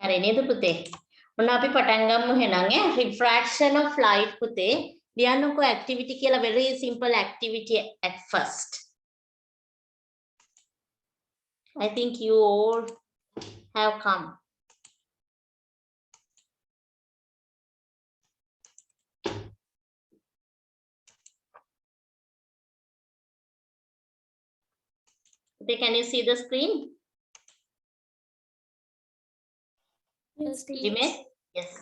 හරි නේද පුතේ? ඔන්න අපි පටන් ගමු එහෙනම් refraction of light පුතේ. ලියන්නකෝ activity කියලා very simple activity at first. I think you all have come. Okay, can you see the screen? Yes, Jimmy? Yes.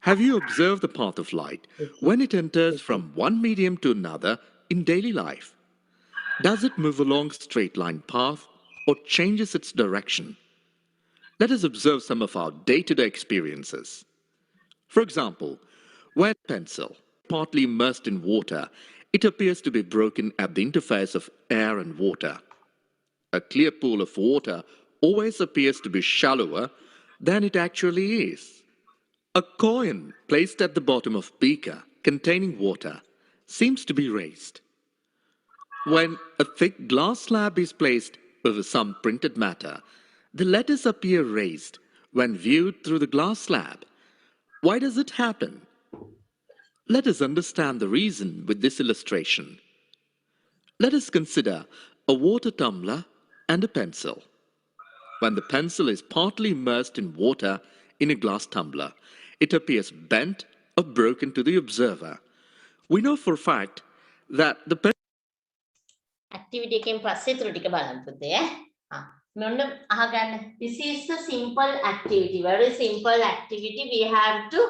Have you observed the path of light when it enters from one medium to another in daily life? Does it move along a straight line path or changes its direction? Let us observe some of our day-to-day experiences. For example, when a pencil partly immersed in water, it appears to be broken at the interface of air and water. A clear pool of water always appears to be shallower than it actually is. A coin placed at the bottom of a beaker containing water seems to be raised. When a thick glass slab is placed over some printed matter, the letters appear raised when viewed through the glass slab. Why does it happen? Let us understand the reason with this illustration. Let us consider a water tumbler and a pencil. When the pencil is partly immersed in water in a glass tumbler, it appears bent or broken to the observer. We know for a fact that the Activity එකෙන් පස්සේ ඊටු ටික බලන්න පුතේ මොන්න අහගන්න. This is the simple activity, very simple activity. We have to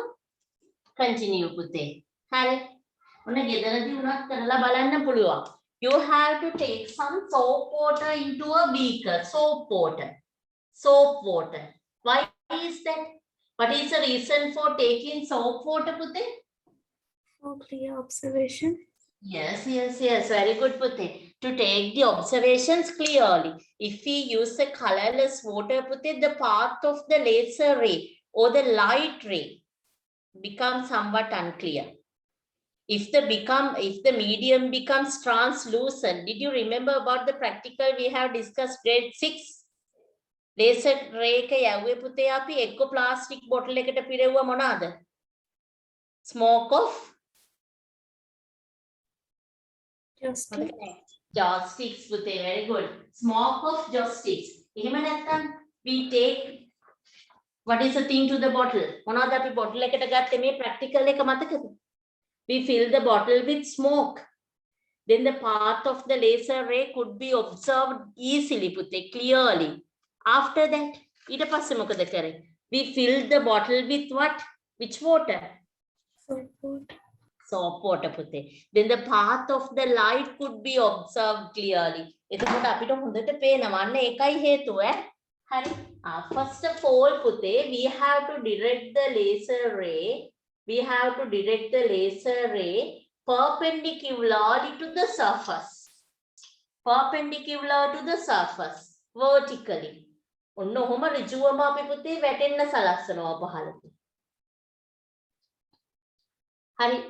continue පුතේ. හරි. ඔන්න ගෙදරදී උනත් කරලා බලන්න පුළුවන්. You have to take some soap water into a beaker. Soap water. Soap water. Why is that? What is the reason for taking soap water පුතේ? for clear observation. Yes, very good Putte. To take the observations clearly. If we use the colorless water Putte, the path of the laser ray or the light ray becomes somewhat unclear. If the medium becomes translucent, did you remember about the practical we have discussed grade 6? Laser ray එක යවුවේ පුතේ අපි එක්ක plastic bottle එකට පිරෙව්වා මොනවාද? Smoke of joysticks පුතේ, very good. Smoke of joysticks. එහෙම නැත්නම් we take what is the thing to the bottle? මොනවද අපි bottle එකට ගත්තේ මේ practical එක මතකද? We fill the bottle with smoke. Then the path of the laser ray could be observed easily පුතේ, clearly. After that, ඊට පස්සේ මොකද කරේ? We filled the bottle with what? Which water? Soap water පුතේ. Then the path of the light could be observed clearly. එතකොට අපිට හොඳට පේනවා. අන්න ඒකයි හේතුව ඈ. හරි. First of all පුතේ, we have to direct the laser ray. We have to direct the laser ray perpendicularly to the surface. Perpendicular to the surface. Vertically. ඔන්න ඔහොම ඍජුවම අපි පුතේ වැටෙන්න සලස්සනවා පහළට.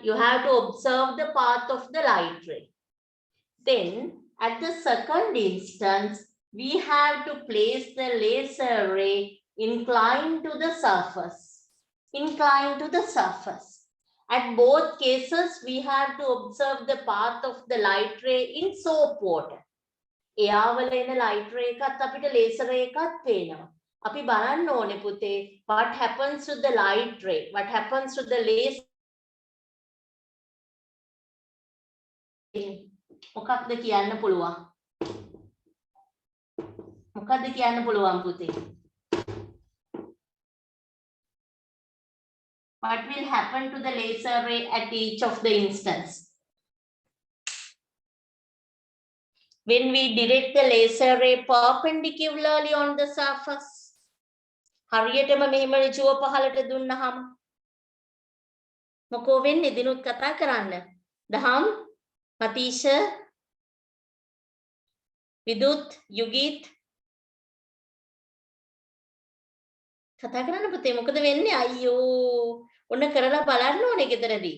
You have to observe the path of the light ray. Then, at the second instance, we have to place the laser ray inclined to the surface. Inclined to the surface. At both cases, we have to observe the path of the light ray in soap water. එයාවල එන light ray එකත් අපිට laser ray එකත් පේනවා. අපි බලන්න ඕනේ පුතේ, what happens to the light ray? What happens to the laser? මොකක්ද කියන්න පුළුවන්? මොකක්ද කියන්න පුළුවන් පුතේ? What will happen to the laser ray at each of the instance? When we direct the laser ray perpendicularly on the surface, හරියටම මෙහෙම ඍජුව පහළට දුන්නහම මොකෝ වෙන්නේ? දිනුත් කතා කරන්න. දහම් Matisha, Vidut, Yugit. කතා කරන්න පුතේ මොකද වෙන්නේ? අයියෝ ඔන්න කරලා බලන්න ඕනේ ගෙදරදී.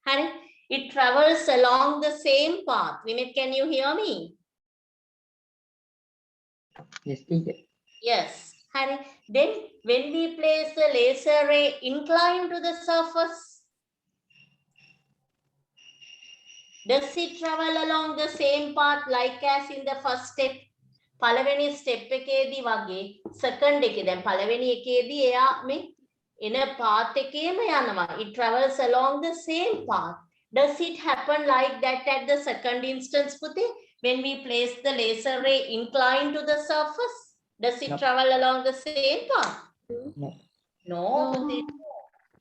හරි. It travels along the same path. Vimet, can you hear me? Yes, teacher. Yes. Hari. Then when we place the laser ray inclined to the surface, does it travel along the same path like as in the first step? පළවෙනි step එකේදී වගේ second එකේ දැන් පළවෙනි එකේදී එයා මේ එන path එකේම යනවා. It travels along the same path. Does it happen like that at the second instance, Puti? When we place the laser ray inclined to the surface, does it travel along the same path? No, Puti.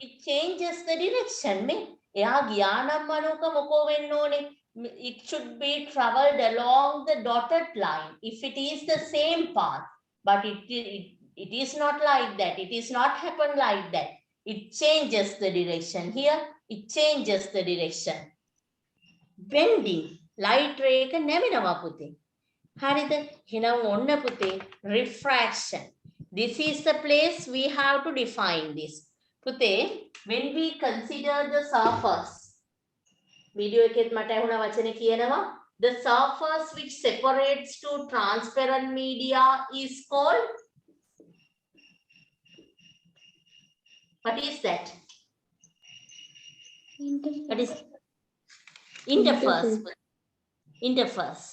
It changes the direction. එයා ගියා නම් මනෝක මොකෝ වෙන්න ඕනේ? It should be traveled along the dotted line if it is the same path, but it is not like that. It is not happen like that. It changes the direction. Here it changes the direction. Bending light ray එක නැමෙනවා පුතේ. හරිද? එහෙනම් ඔන්න පුතේ refraction. This is the place we have to define this. පුතේ, when we consider the surface, video එකෙත් මට ඇහුණා වචනේ කියනවා, the surface which separates two transparent media is called, what is that? What is interface? Interface.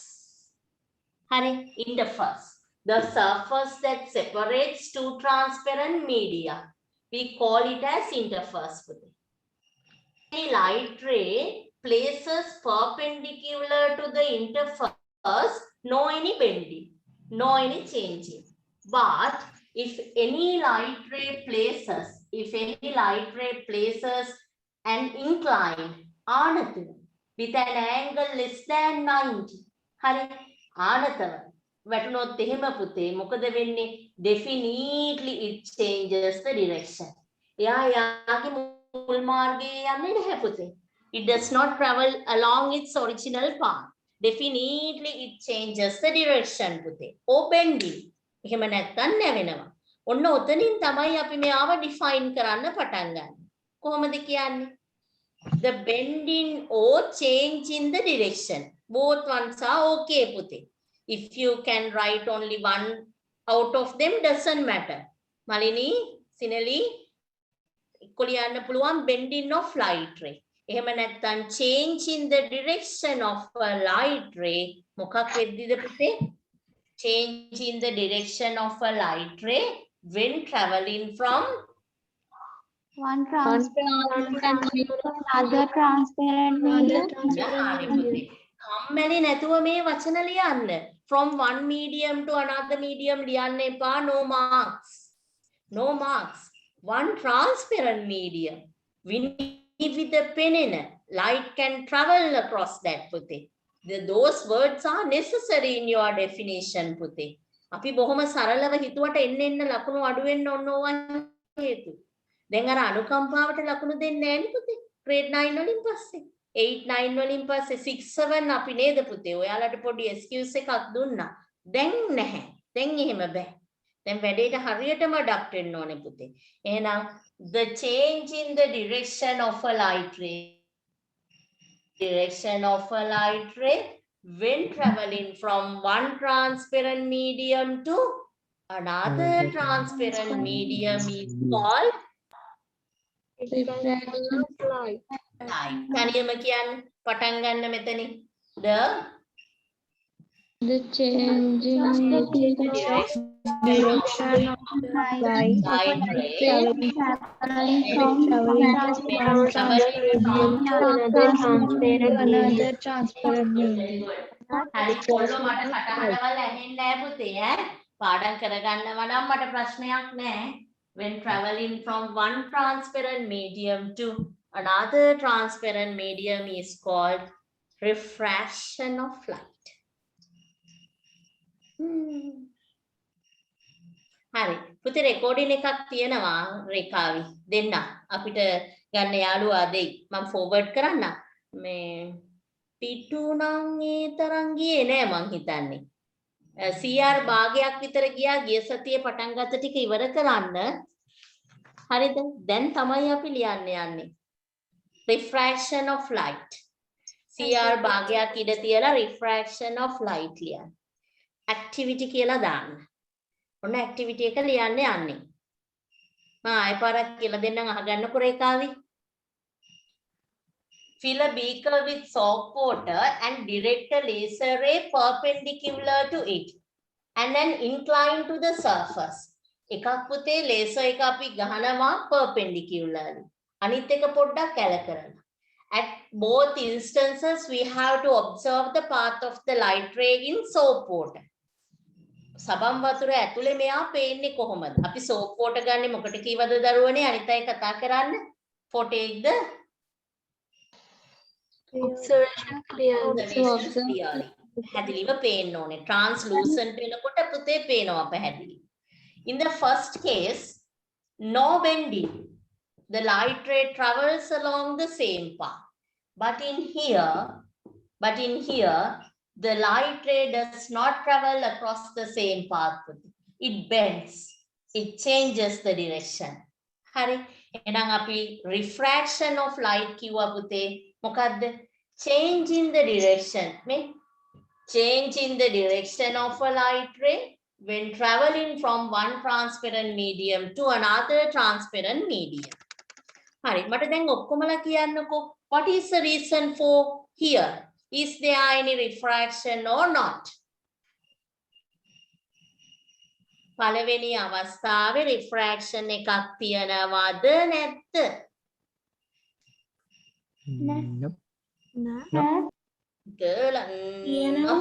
Hari, interface. The surface that separates two transparent media, we call it as interface. A light ray places perpendicular to the interface, no any bending, no any changing. But if any light ray places an inclined with an angle less than 90, hari ආනතව වැටුනොත් එහෙම පුතේ මොකද වෙන්නේ? Definitely it changes the direction. එයා යාගේ මුල් මාර්ගයේ යන්නේ නැහැ පුතේ. It does not travel along its original path. Definitely it changes the direction පුතේ. Or bending. එහෙම නැත්තම් නැවෙනවා. ඔන්න ඔතනින් තමයි අපි මෙයාව define කරන්න පටන් ගන්න. කොහොමද කියන්නේ? The bending or change in the direction. Both ones are okay පුතේ. If you can write only one out of them, doesn't matter. Malini, Sinali, ලියන්න පුළුවන් bending of light ray. එහෙම නැත්නම් change in the direction of a light ray. මොකක් වෙද්දිද පුතේ? Change in the direction of a light ray when traveling from one transparent medium to another transparent medium. කම්මැලි නැතුව මේ වචන ලියන්න. From one medium to another medium ලියන්න එපා. No marks. No marks. One transparent medium. We need with the pen in it. Light can travel across that, Puti. Those words are necessary in your definition, Puti. අපි බොහොම සරලව හිතුවට එන්න ලකුණු අඩු වෙන්න ඕන හේතු. දැන් අර අනුකම්පාවට ලකුණු දෙන්නේ නැහැ නේ පුතේ. grade 9 වලින් පස්සේ 8 9 වලින් පස්සේ 6 7 අපි නේද පුතේ ඔයාලට පොඩි excuse එකක් දුන්නා. දැන් නැහැ. දැන් එහෙම බෑ. දැන් වැඩේට හරියටම adapt වෙන්න ඕනේ පුතේ. එහෙනම් the change in the direction of a light ray when traveling from one transparent medium to another transparent medium is called Refraction of light. තනියම කියන්න පටන් ගන්න මෙතනින්. The changing of the direction of light traveling from another transparent medium. හරි කොල්ලෝ මට කටහඬවල ඇහෙන්නේ නැහැ පුතේ ඈ. පාඩම් කරගන්නවා නම් මට ප්‍රශ්නයක් නැහැ. When traveling from one transparent medium to another transparent medium is called refraction of light. හරි පුතේ රෙකෝඩින් එකක් තියෙනවා රේඛාවි දෙන්න අපිට ගන්න යාළුවා දෙයි මම ෆෝවර්ඩ් කරන්න මේ පිටු නම් ඒ තරම් ගියේ නෑ මං හිතන්නේ CR භාගයක් විතර ගියා ගිය සතියේ පටන් ගත්ත ටික ඉවර කරන්න හරිද දැන් තමයි අපි ලියන්න යන්නේ refraction of light CR භාගයක් ඉඳ තියලා refraction of light ලියන්න activity කියලා දාන්න ඔන්න ඇක්ටිවිටි එක ලියන්න යන්නේ. මම ආයෙ පාරක් කියලා දෙන්නම් අහගන්නකො රේඛාවි. Fill a beaker with soap water and direct a laser ray perpendicular to it and then incline to the surface. එකක් පුතේ laser එක අපි ගහනවා perpendicularly. අනිත් එක පොඩ්ඩක් ඇල කරනවා. At both instances we have to observe the path of the light ray in soap water. සබම් වතුර ඇතුලේ මෙයා පේන්නේ කොහොමද? අපි soap water ගන්නේ මොකට කීවද දරුවනේ? අනිත් අය කතා කරන්න. For take the Observation clearly. observation clearly. පැහැදිලිව පේන්න ඕනේ. Translucent වෙනකොට පුතේ පේනවා පැහැදිලි. In the first case, no bending. The light ray travels along the same path. But in here, the light ray does not travel across the same path. It bends. It changes the direction. හරි. එහෙනම් අපි refraction of light කිව්වා පුතේ. මොකද්ද? Change in the direction. මේ change in the direction of a light ray when traveling from one transparent medium to another transparent medium. හරි. මට දැන් ඔක්කොමලා කියන්නකෝ. What is the reason for here? Is there any refraction or not? පළවෙනි අවස්ථාවේ refraction එකක් තියනවද නැද්ද? No. Girl, තියනවා.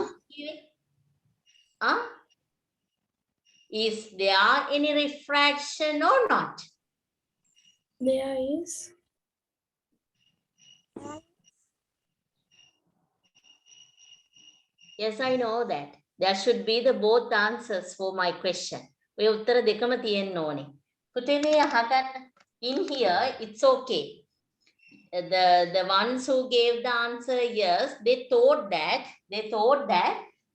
Is there any refraction or not? There is. Yes, I know that. There should be the both answers for my question. ඔය උත්තර දෙකම තියෙන්න ඕනේ. පුතේ මේ අහගන්න. In here, it's okay. The ones who gave the answer yes, they thought that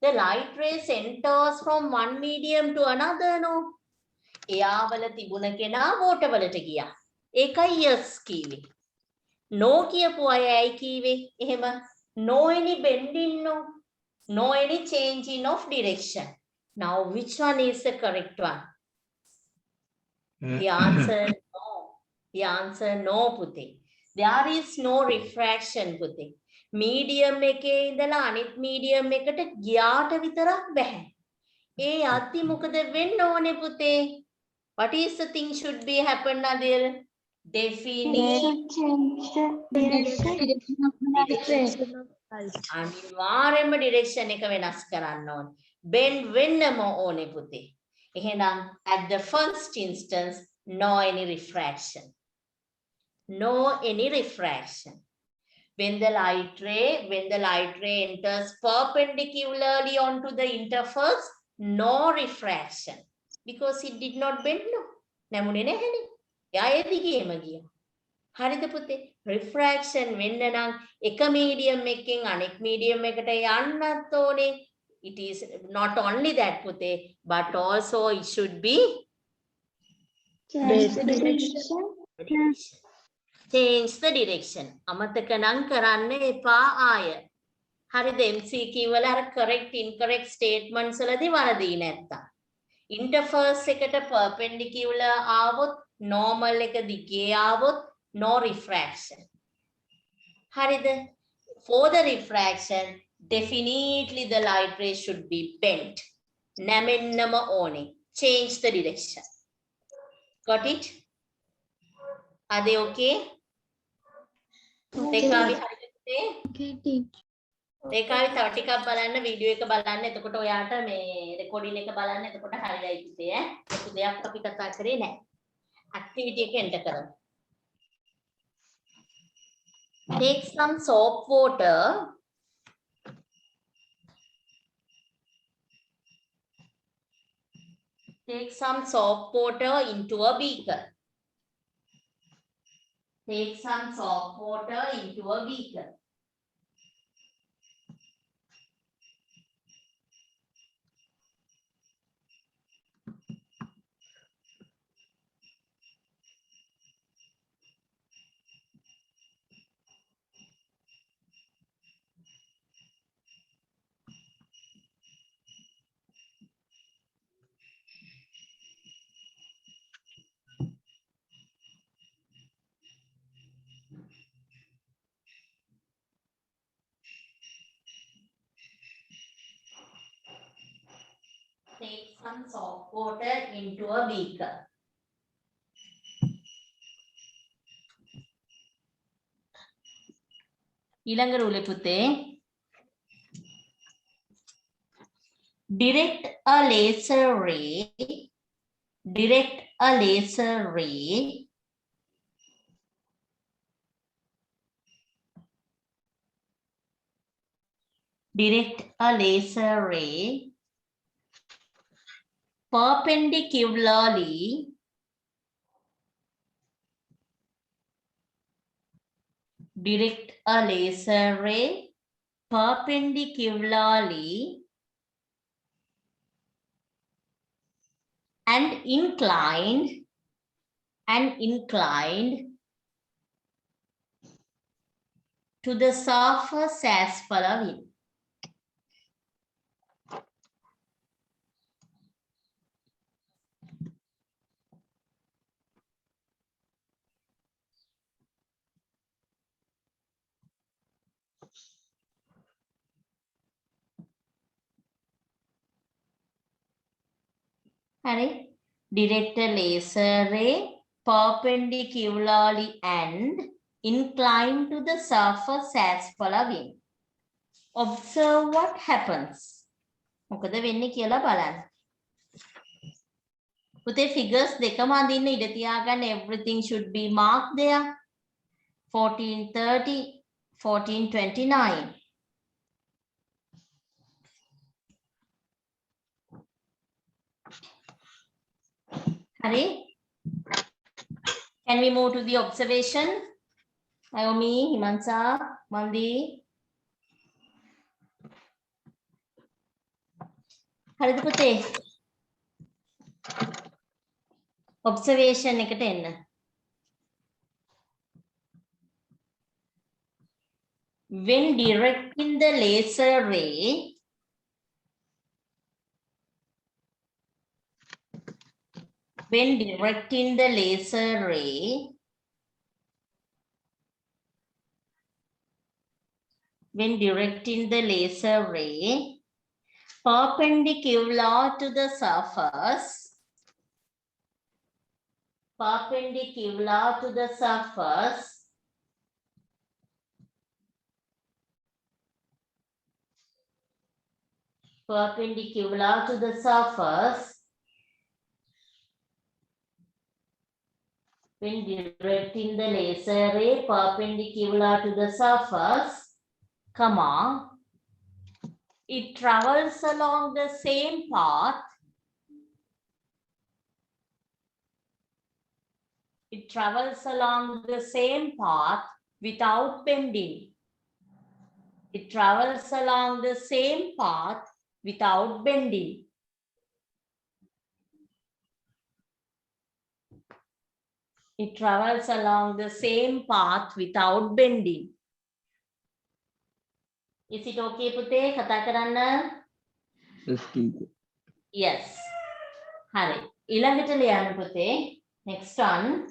the light rays enters from one medium to another, no? එයාවල තිබුණ කෙනා water වලට ගියා. ඒකයි yes කීවේ. No කියපු අය ඇයි කීවේ? එහෙම no any bending, no any changing of direction. Now which one is the correct one? The answer no. The answer no පුතේ. There is no refraction පුතේ. medium එකේ ඉඳලා අනිත් medium එකට ගියාට විතරක් බෑ. ඒ යද්දි මොකද වෙන්න ඕනේ පුතේ? What is the thing should be happen Nadir? අනිවාර්යයෙන්ම direction එක වෙනස් කරන්න ඕනේ. bend වෙන්නම ඕනේ පුතේ. එහෙනම් at the first instance no any refraction. No any refraction. When the light ray enters perpendicularly onto the interface, no refraction because it did not bend. No. නැමුනේ නැහැනේ. එයා ඒ දිගේම ගියා. හරිද පුතේ? refraction වෙන්න නම් එක medium එකකින් අනෙක් medium එකට යන්නත් ඕනේ. It is not only that පුතේ, but also it should be change the direction. අමතක නම් කරන්න එපා ආය. හරිද? MCQ වල අර correct incorrect statements වලදී වරදී නැත්තම්. interface එකට perpendicular ආවොත් normal එක දිගේ ආවොත් no refraction. හරිද? For the refraction definitely the light ray should be bent. නැමෙන්නම ඕනේ. Change the direction. Got it? Are they okay? රේඛාවි හරිද පුතේ? රේඛාවි තව ටිකක් බලන්න වීඩියෝ එක බලන්න. එතකොට ඔයාට මේ රෙකෝඩින් එක බලන්න. එතකොට හරියයි පුතේ ඈ. ලොකු දෙයක් අපි කතා කරේ නැහැ. ඇක්ටිවිටි එක එන්ටර් කරමු. Take some soap water. Take some soap water into a beaker. Take some soap water into a beaker. take some soft water into a beaker. ඊළඟ රූලේ පුතේ. Direct a laser ray. Direct a laser ray. Direct a laser ray perpendicularly direct a laser ray perpendicularly and inclined to the surface as following. හරි. Direct a laser ray perpendicularly and inclined to the surface as following. Observe what happens. මොකද වෙන්නේ කියලා බලන්න. පුතේ figures දෙකම අඳින්න ඉඩ තියාගන්න. Everything should be marked there. 1430, 1429. Hari, can we move to the observation? Naomi, Himansa, Mandi. හරිද පුතේ? observation එකට එන්න. When directing the laser ray, when directing the laser ray, perpendicular to the surface, perpendicular to the surface, perpendicular to the surface, when directing the laser ray perpendicular to the surface, comma, it travels along the same path. It travels along the same path without bending. It travels along the same path without bending. It travels along the same path without bending. Is it okay, පුතේ? කතා කරන්න? Yes, teacher. Yes. හරි. ඊළඟට ලියන්න පුතේ. Next one.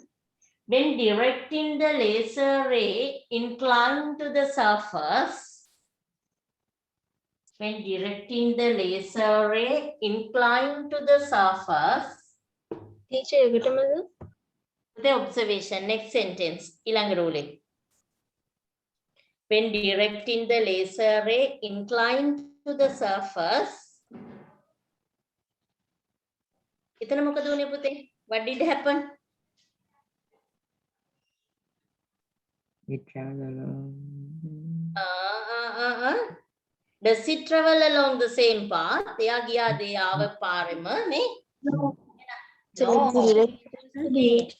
When directing the laser ray inclined to the surface, when directing the laser ray inclined to the surface, Teacher, එකටමද? the observation, next sentence, ඊළඟ රූලේ. When directing the laser ray inclined to the surface, එතන මොකද වුනේ පුතේ? What did happen? It travel along. Does it travel along the same path? එයා ගියා දේ ආව පාරෙම නේ? No. Change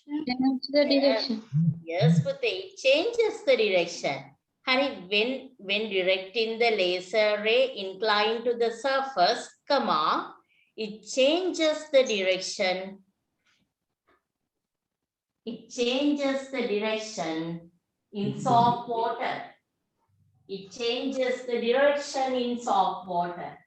the direction. Yes, but it changes the direction. Honey, when directing the laser ray inclined to the surface, comma, it changes the direction. It changes the direction in soft water. It changes the direction in soft water.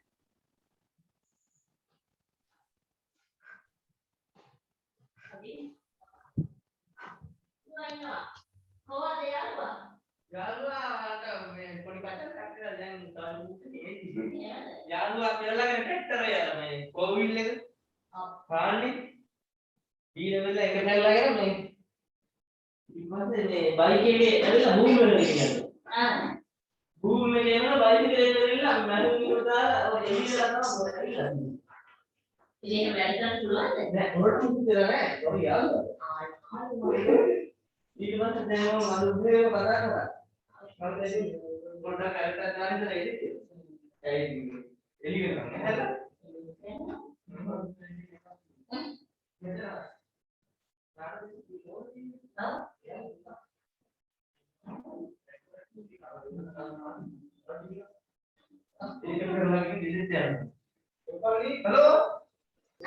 ඉතින් වැඩ කරන්න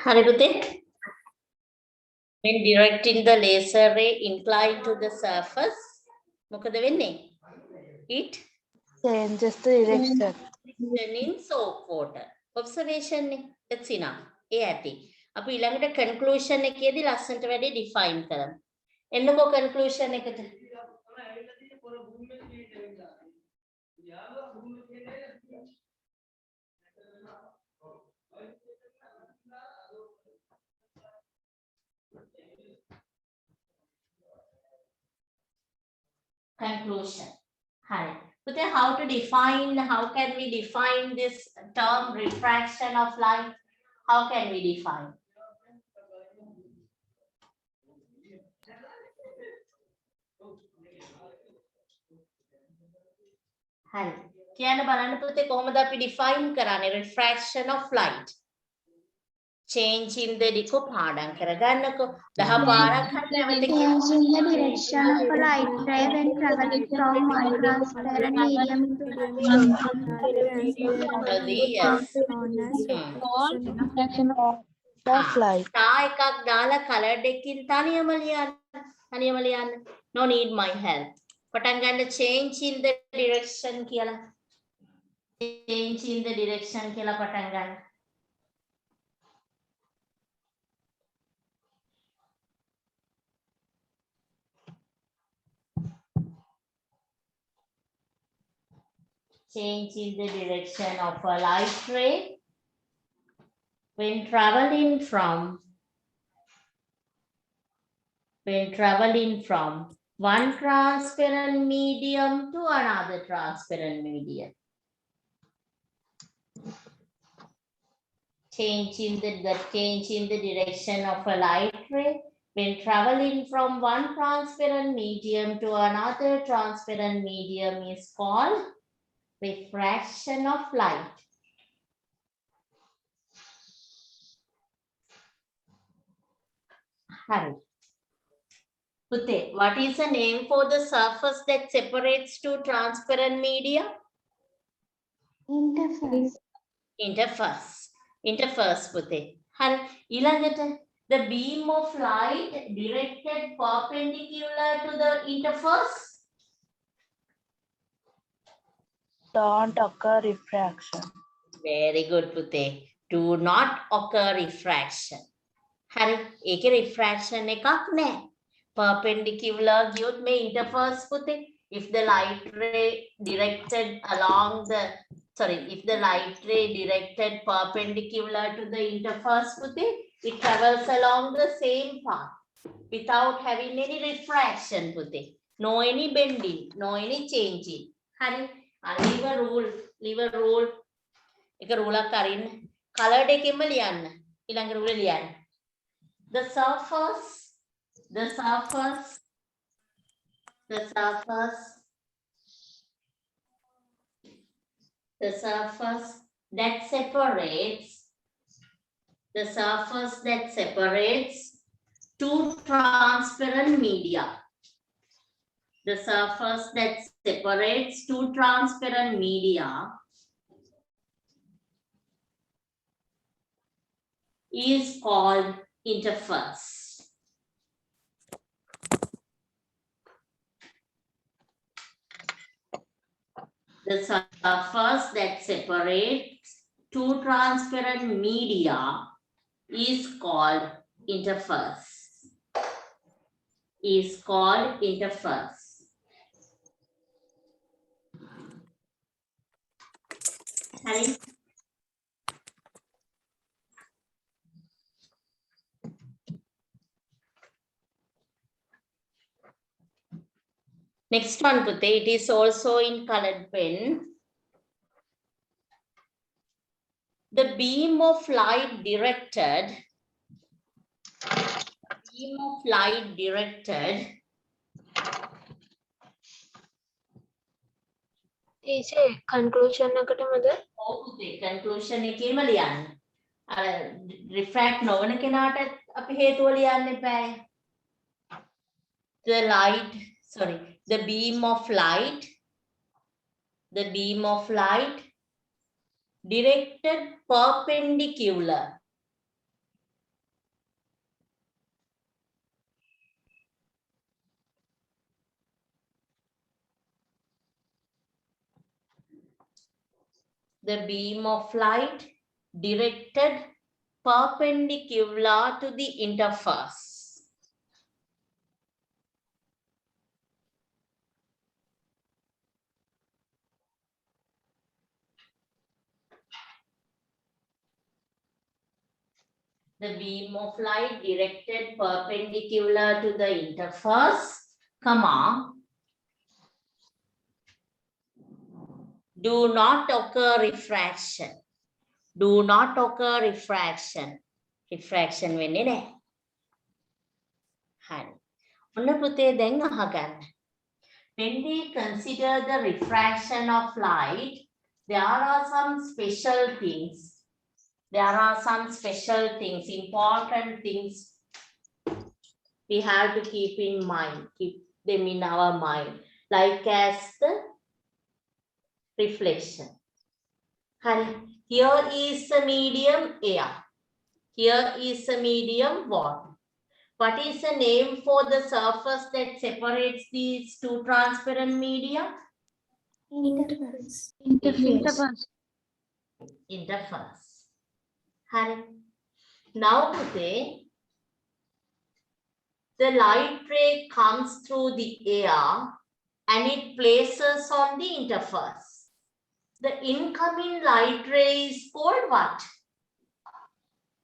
හරි පුතේ. When directing the laser ray inclined to the surface, මොකද වෙන්නේ? It changes the direction. in soap water. Observation නේ. That's enough. ඒ ඇති. අපි ඊළඟට conclusion එකේදී ලස්සනට වැඩි define කරමු. එන්නකෝ conclusion එකට. Conclusion. Hi. But then how to define, how can we define this term refraction of light? How can we define? Hi. කියන්න බලන්න පුතේ කොහොමද අපි define කරන්නේ refraction of light? Change in the ඩිකෝ පාඩම් කරගන්නකෝ 10 පාරක් හරි නැවත Change in the direction of a light ray when traveling from one transparent medium to yes. Refraction of light. තා එකක් දාලා colored එකකින් තනියම ලියන්න. No need my help. පටන් ගන්න change in the direction කියලා. Change in the direction කියලා පටන් ගන්න. Change in the direction of a light ray when traveling from one transparent medium to another transparent medium. Change in the direction of a light ray when traveling from one transparent medium to another transparent medium is called refraction of light. Hari. Pute, what is the name for the surface that separates two transparent media? interface. Interface, Pute. Hari. Ilangata, the beam of light directed perpendicular to the interface. Don't occur refraction. Very good, Pute. Do not occur refraction. Hari, eke refraction ekak ne. Perpendicular giyot me interface Pute. If the light ray directed perpendicular to the interface Pute, it travels along the same path without having any refraction Pute. No any bending, no any changing. Hari. leave a rule එක රූලක් අරින්න colored එකෙන්ම ලියන්න ඊළඟ රූලේ ලියන්න the surface that separates two transparent media. The surface that separates two transparent media is called interface. The surface that separates two transparent media is called interface. හරි. Next one, Pute, it is also in colored pen. The beam of light directed teacher conclusion එකටමද conclusion එකේම ලියන්න. අර refract නොවන කෙනාට අපි හේතුව ලියන්න එපා. The beam of light directed perpendicular to the interface. The beam of light directed perpendicular to the interface, comma, do not occur refraction. Refraction වෙන්නේ නැහැ. හරි. ඔන්න පුතේ දැන් අහගන්න. When we consider the refraction of light, there are some special things. Important things we have to keep in mind, keep them in our mind, like as the reflection. Here is the medium air. Here is the medium water. What is the name for the surface that separates these two transparent media? Interface. Now today, the light ray comes through the air and it places on the interface. The incoming light ray is called what?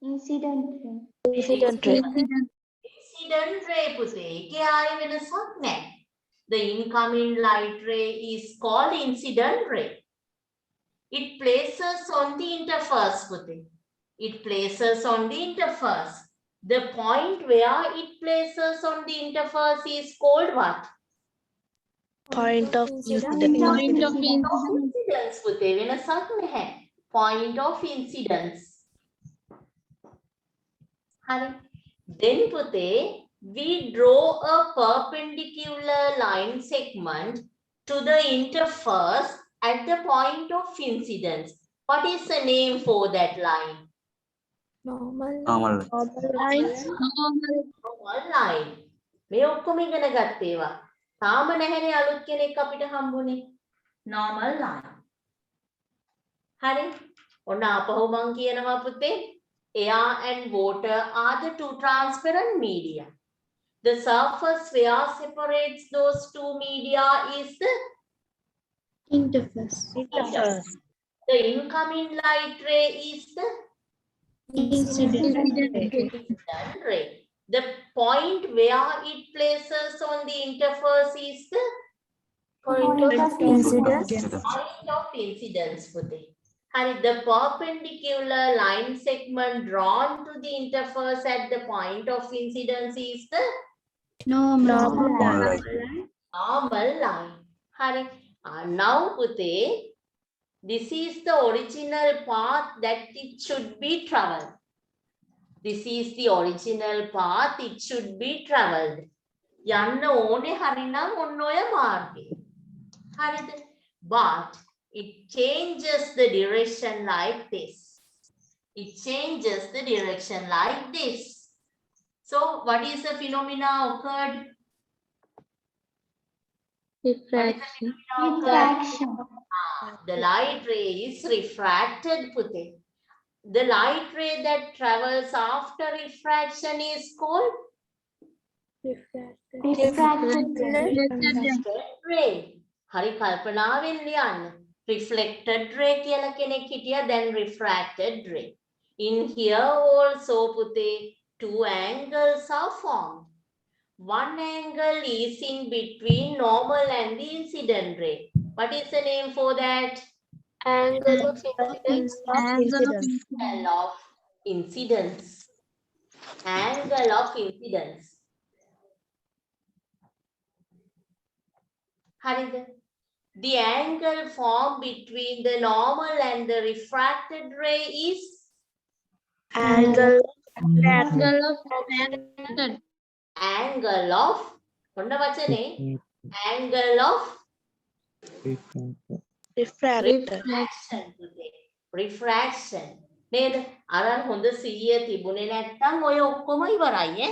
Incident ray. Incident ray. Incident ray පුතේ. ඒකේ ආයෙ වෙනසක් නැහැ. The incoming light ray is called incident ray. It places on the interface පුතේ. It places on the interface. The point where it places on the interface is called what? Point of incidence. Incidence පුතේ වෙනසක් නැහැ. Point of incidence. හරි. Then පුතේ we draw a perpendicular line segment to the interface at the point of incidence. What is the name for that line? Normal line. Normal line. මේ ඔක්කොම ඉගෙන ගත්තේවා. තාම නැහැනේ අලුත් කෙනෙක් අපිට හම්බුනේ. Normal line. හරි. ඔන්න ආපහු මං කියනවා පුතේ. Air and water are the two transparent media. The surface where separates those two media is the Interface. The incoming light ray is the Incident ray. The point where it places on the interface is the Point of incidence. point of incidence. The perpendicular line segment drawn to the interface at the point of incidence is the Normal line. Now Pute, this is the original path that it should be traveled. This is the original path it should be traveled. යන්න ඕනේ හරිනම් ඔන්න ඔය මාර්ගය. හරිද? But it changes the direction like this. It changes the direction like this. So what is the phenomena occurred? refraction refraction. The light ray is refracted, Pute. The light ray that travels after refraction is called Refracted ray. refracted ray. Hari kalpanawen liyanna. reflected ray කියලා කෙනෙක් හිටියා, then refracted ray. In here also පුතේ two angles are formed. One angle is in between normal and the incident ray. What is the name for that? Angle of incidence. Angle of incidence. Angle of incidence. හරිද? The angle formed between the normal and the refracted ray is Angle. Angle of refraction. angle of කොණ්ඩ වචනේ angle of Refractor. refraction නේද? අර හොඳ 100 තිබුණේ නැත්තම් ඔය ඔක්කොම ඉවරයි ඈ.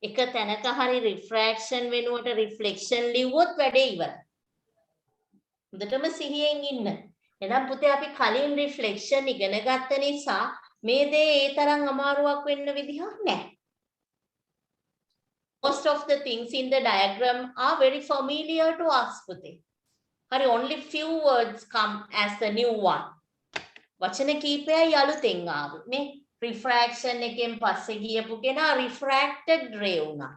එක තැනක හරි refraction වෙනුවට reflection ලිව්වොත් වැඩේ ඉවරයි. හොඳටම සිහියෙන් ඉන්න. එහෙනම් පුතේ අපි කලින් reflection ඉගෙන ගත්ත නිසා මේ දේ ඒ තරම් අමාරුවක් වෙන්න විදිහක් නැහැ. Most of the things in the diagram are very familiar to us පුතේ. හරි only few words come as the new one. වචන කීපයයි අලුතෙන් ආවේ නේ. refraction එකෙන් පස්සේ ගියපු කෙනා refracted ray වුණා.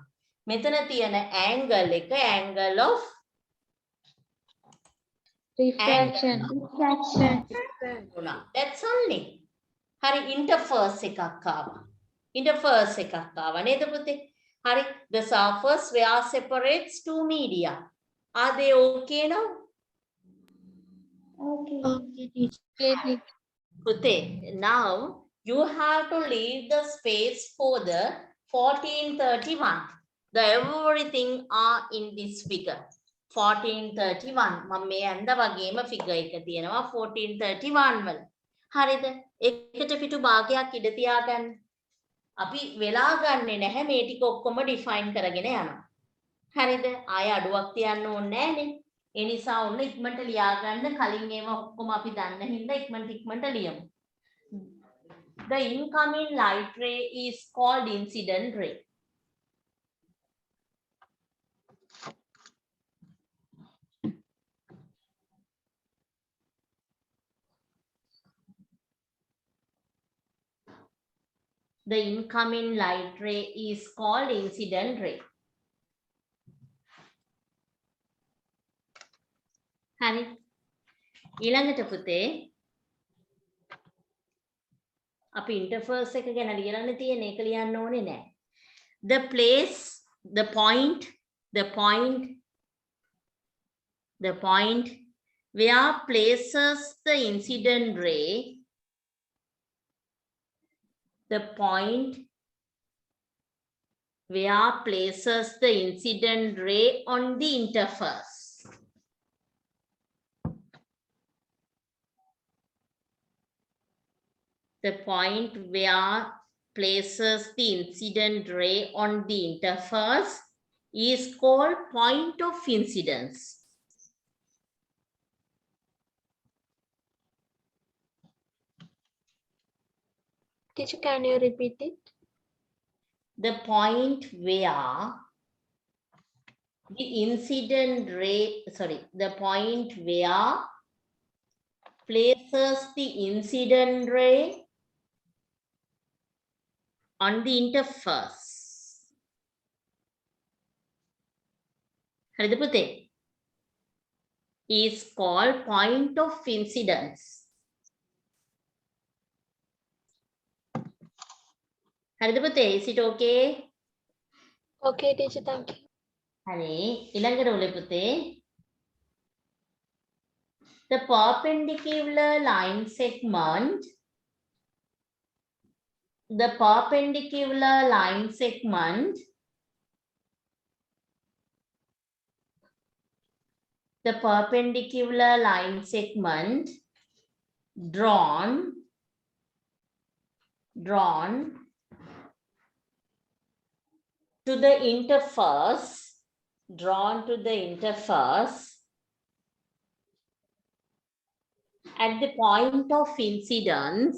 මෙතන තියෙන angle එක angle of Refraction. වුණා. That's only. හරි interface එකක් ආවා. interface එකක් ආවා නේද පුතේ? හරි the surface where separates two media. Are they okay now? Okay. Pute, now you have to leave the space for the 1431. The everything are in this figure. 1431. මම මේ අන්ද වගේම figure එක තියෙනවා 1431 වල. හරිද? එකට පිටු භාගයක් ඉඳ තියාගන්න. අපි වෙලා ගන්නෙ නැහැ මේ ටික ඔක්කොම define කරගෙන යනවා. හරිද? ආය අඩුවක් තියන්න ඕනේ නැහනේ. ඒ නිසා ඔන්න ඉක්මනට ලියා ගන්න කලින් ඒවා ඔක්කොම අපි දන්න හින්දා ඉක්මනට ලියමු. The incoming light ray is called incident ray. The incoming light ray is called incident ray. හරි. ඊළඟට පුතේ අපි interface එක ගැන ලියන්න තියෙන එක ලියන්න ඕනේ නැහැ. The place, the point where places the incident ray, the point where places the incident ray on the interface. The point where places the incident ray on the interface is called point of incidence. Teacher, can you repeat it? The point where the incident ray, the point where places the incident ray on the interface. හරිද පුතේ? Is called point of incidence. හරිද පුතේ? Is it okay? Okay, teacher, thank you. හරි ඊළඟට උලේ පුතේ the perpendicular line segment, the perpendicular line segment drawn to the interface at the point of incidence,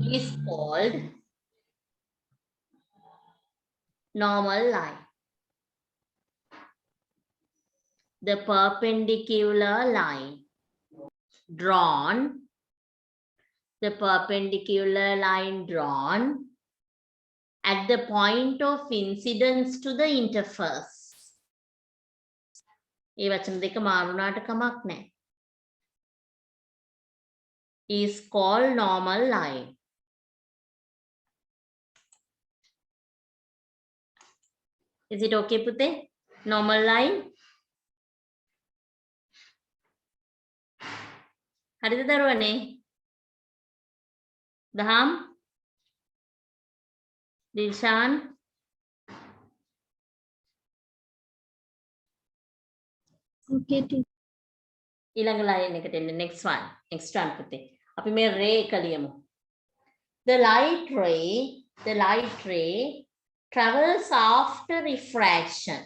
is called normal line. The perpendicular line drawn, the perpendicular line drawn at the point of incidence to the interface. ඒ වචන දෙක මාරුණාට කමක් නැහැ. Is called normal line. Is it okay, පුතේ? Normal line? හරිද දරුවනේ? දහම්? Dilshan? Okay, teacher. ඊළඟ line එකට එන්න. Next one පුතේ. අපි මේ ray එක ලියමු. The light ray travels after refraction.